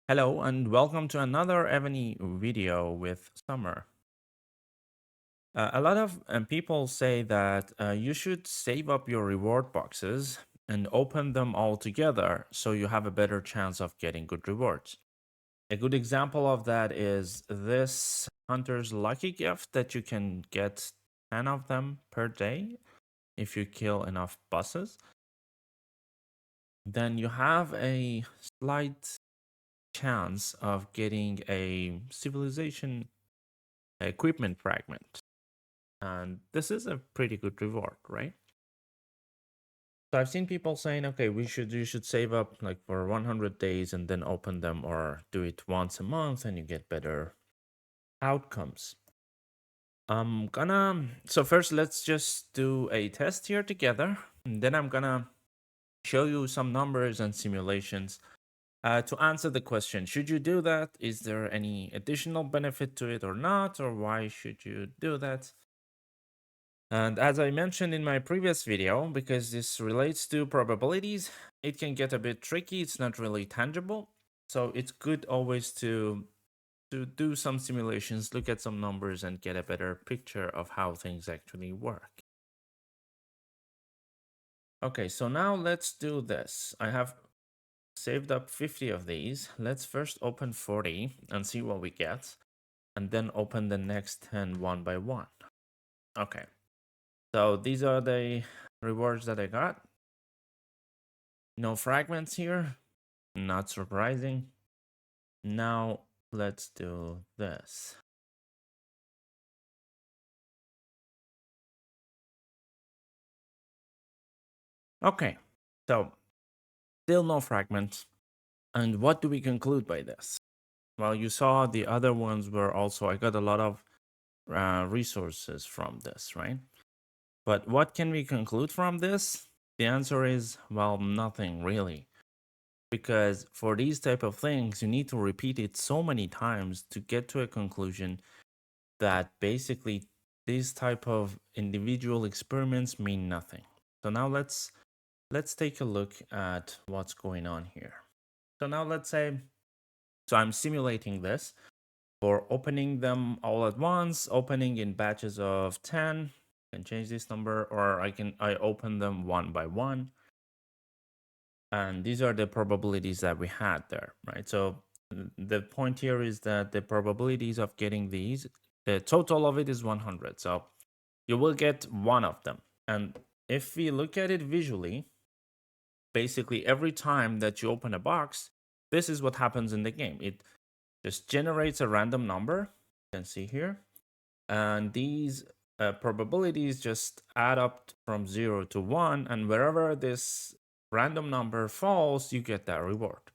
Hello and welcome to another Evony video with Summer. A lot of people say that you should save up your reward boxes and open them all together so you have a better chance of getting good rewards. A good example of that is this Hunter's Lucky Gift that you can get 10 of them per day if you kill enough bosses. Then you have a slight chance of getting a civilization equipment fragment. And this is a pretty good reward, right? So I've seen people saying, okay, you should save up like for 100 days and then open them, or do it once a month and you get better outcomes. So first let's just do a test here together. And then I'm gonna show you some numbers and simulations to answer the question, should you do that? Is there any additional benefit to it or not? Or why should you do that? And as I mentioned in my previous video, because this relates to probabilities, it can get a bit tricky. It's not really tangible. So it's good always to do some simulations, look at some numbers, and get a better picture of how things actually work. Okay, so now let's do this. I have saved up 50 of these. Let's first open 40 and see what we get, and then open the next 10 one by one. Okay, so these are the rewards that I got. No fragments here, not surprising. Now let's do this. Okay, so still no fragments. And what do we conclude by this? Well, you saw the other ones were also, I got a lot of resources from this, right? But what can we conclude from this? The answer is, well, nothing really. Because for these type of things, you need to repeat it so many times to get to a conclusion that basically these type of individual experiments mean nothing. So now let's take a look at what's going on here. So now let's say, so I'm simulating this for opening them all at once, opening in batches of 10. I can change this number, or I open them one by one. And these are the probabilities that we had there, right? So the point here is that the probabilities of getting these, the total of it is 100. So you will get one of them. And if we look at it visually, basically every time that you open a box, this is what happens in the game. It just generates a random number, you can see here. And these probabilities just add up from 0 to 1. And wherever this random number falls, you get that reward.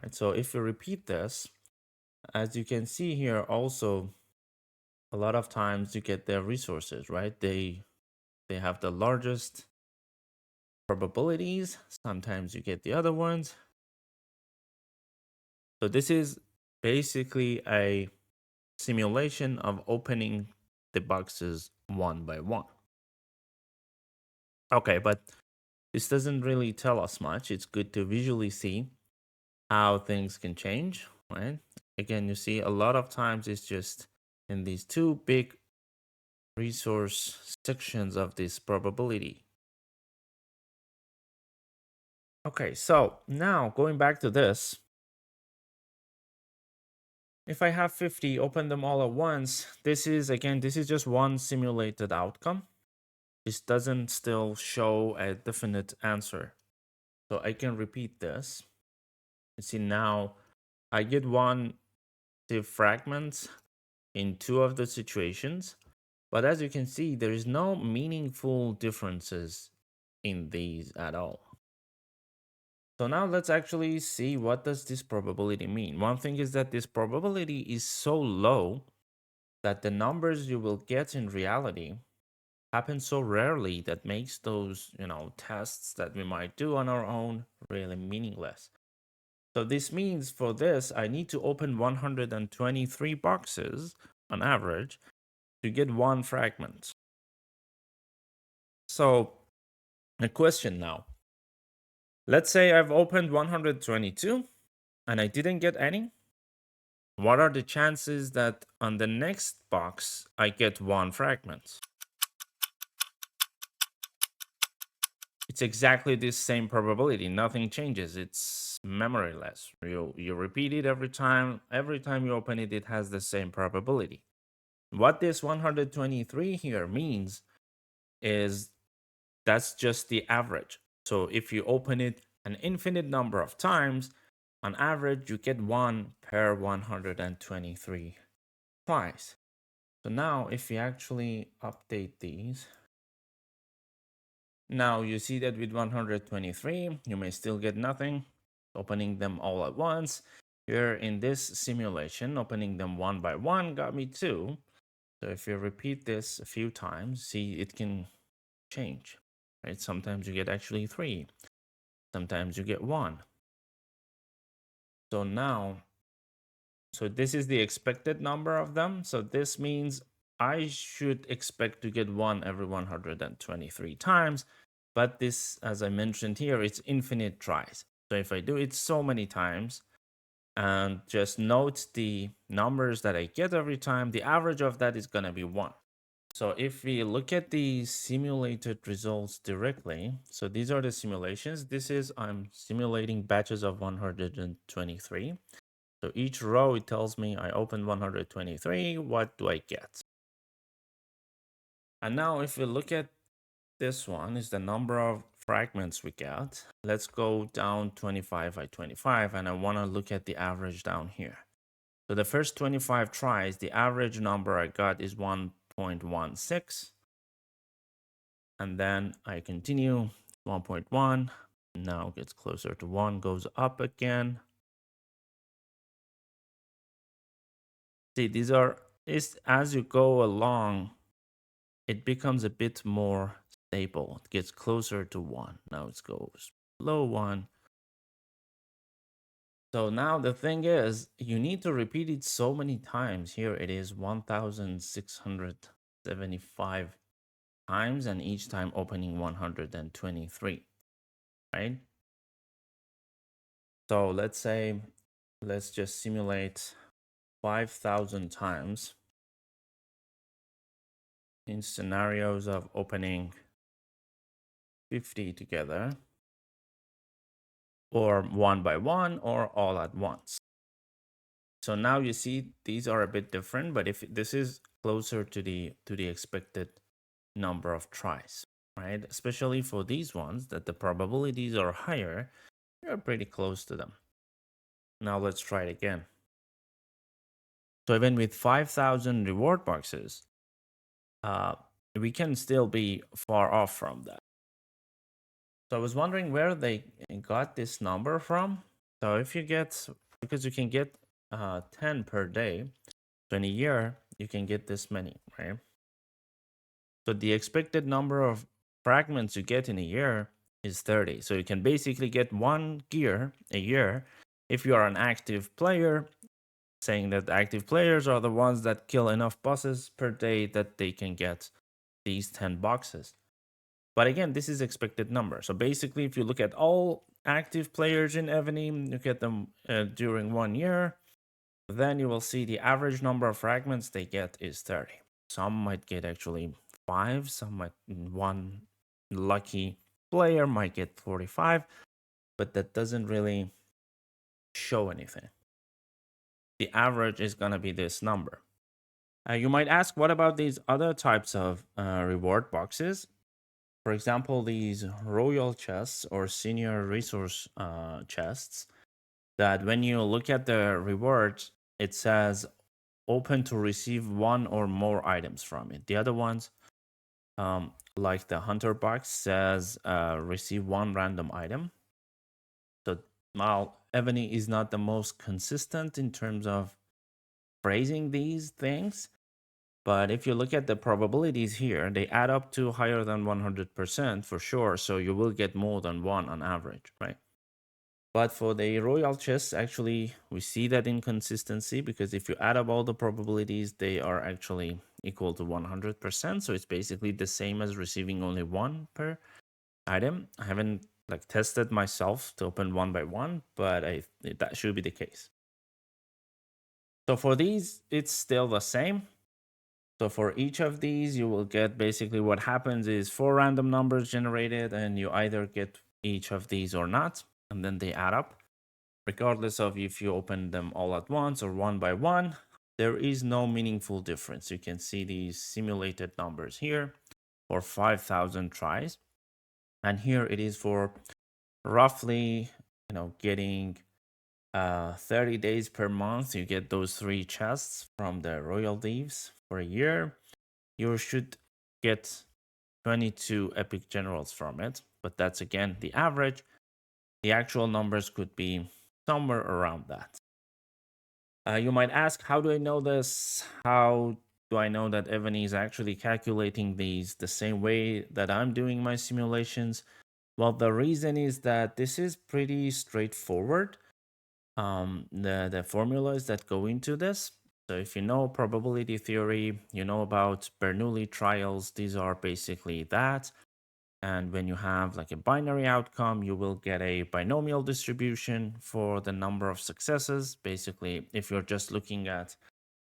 Right? So if you repeat this, as you can see here also, a lot of times you get their resources, right? They have the largest probabilities. Sometimes you get the other ones. So this is basically a simulation of opening the boxes one by one. Okay, but this doesn't really tell us much. It's good to visually see how things can change, right? Again, you see a lot of times it's just in these two big resource sections of this probability. Okay, so now going back to this, if I have 50, open them all at once, this is just one simulated outcome. This doesn't still show a definite answer. So I can repeat this. You see now I get one fragment in two of the situations, but as you can see, there is no meaningful differences in these at all. So now let's actually see, what does this probability mean? One thing is that this probability is so low that the numbers you will get in reality happen so rarely that makes those, tests that we might do on our own really meaningless. So this means for this, I need to open 123 boxes on average to get one fragment. So a question now. Let's say I've opened 122 and I didn't get any, what are the chances that on the next box I get one fragment? It's exactly this same probability. Nothing changes. It's memoryless. You repeat it every time. Every time you open it, it has the same probability. What this 123 here means is that's just the average. So if you open it an infinite number of times, on average, you get one per 123 tries. So now if we actually update these, now you see that with 123, you may still get nothing, opening them all at once. Here in this simulation, opening them one by one got me 2. So if you repeat this a few times, see it can change, right? Sometimes you get actually 3, sometimes you get 1. So now, so this is the expected number of them. So this means I should expect to get 1 every 123 times. But this, as I mentioned here, it's infinite tries. So if I do it so many times and just note the numbers that I get every time, the average of that is going to be 1. So if we look at the simulated results directly, so these are the simulations. This is, I'm simulating batches of 123. So each row, it tells me I opened 123, what do I get? And now if we look at this one, is the number of fragments we get. Let's go down 25 by 25, and I want to look at the average down here. So the first 25 tries, the average number I got is 1.16. And then I continue, 1.1. Now gets closer to 1, goes up again. See, these are, as you go along, it becomes a bit more stable. It gets closer to 1. Now it goes below 1. So now the thing is, you need to repeat it so many times. Here it is 1,675 times, and each time opening 123, right? So let's say, let's just simulate 5,000 times in scenarios of opening 50 together, or one by one, or all at once. So now you see these are a bit different, but if this is closer to the expected number of tries, right? Especially for these ones that the probabilities are higher, you're pretty close to them. Now let's try it again. So even with 5,000 reward boxes, we can still be far off from that. So I was wondering where they got this number from. So if you get, because you can get 10 per day, so in a year, you can get this many, right? So the expected number of fragments you get in a year is 30. So you can basically get 1 gear a year if you are an active player, saying that active players are the ones that kill enough bosses per day that they can get these 10 boxes. But again, this is expected number. So basically, if you look at all active players in Evony, you get them during 1 year, then you will see the average number of fragments they get is 30. Some might get actually 5, some might, one lucky player might get 45, but that doesn't really show anything. The average is going to be this number. You might ask, what about these other types of reward boxes? For example, these royal chests or senior resource chests, that when you look at the rewards, it says open to receive 1 or more items from it. The other ones, like the hunter box, says receive 1 random item. So now Evony is not the most consistent in terms of phrasing these things. But if you look at the probabilities here, they add up to higher than 100% for sure. So you will get more than 1 on average, right? But for the royal chests, actually, we see that inconsistency, because if you add up all the probabilities, they are actually equal to 100%. So it's basically the same as receiving only 1 per item. I haven't like tested myself to open one by one, but that should be the case. So for these, it's still the same. So for each of these, you will get basically what happens is 4 random numbers generated, and you either get each of these or not, and then they add up. Regardless of if you open them all at once or one by one, there is no meaningful difference. You can see these simulated numbers here for 5,000 tries. And here it is for roughly, getting 30 days per month. You get those 3 chests from the Royal Thieves for a year. You should get 22 epic generals from it, but that's again the average. The actual numbers could be somewhere around that. You might ask, how do I know this? How do I know that Evony is actually calculating these the same way that I'm doing my simulations? Well, the reason is that this is pretty straightforward. The formulas that go into this. So if you know probability theory, you know about Bernoulli trials, these are basically that. And when you have like a binary outcome, you will get a binomial distribution for the number of successes. Basically, if you're just looking at,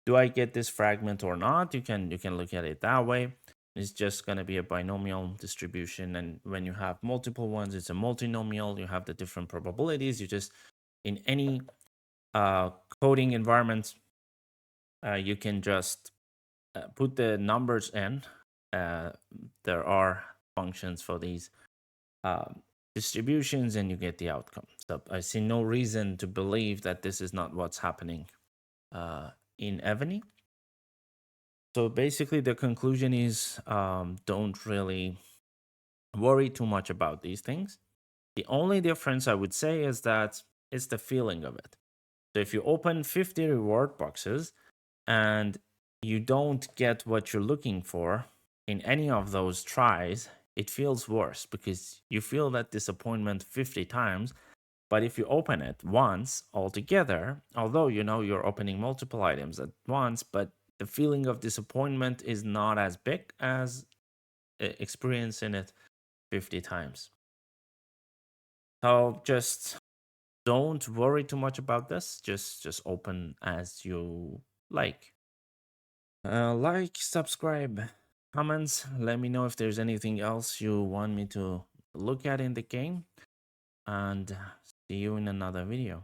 do I get this fragment or not, you can look at it that way. It's just going to be a binomial distribution. And when you have multiple ones, it's a multinomial. You have the different probabilities. You just, in any coding environment, you can just put the numbers in. There are functions for these distributions, and you get the outcome. So I see no reason to believe that this is not what's happening in Evony. So basically, the conclusion is don't really worry too much about these things. The only difference I would say is that it's the feeling of it. So if you open 50 reward boxes and you don't get what you're looking for in any of those tries, it feels worse because you feel that disappointment 50 times. But if you open it once altogether, although you're opening multiple items at once, but the feeling of disappointment is not as big as experiencing it 50 times. So just don't worry too much about this. Just open as you like. Like, subscribe, comments. Let me know if there's anything else you want me to look at in the game. And see you in another video.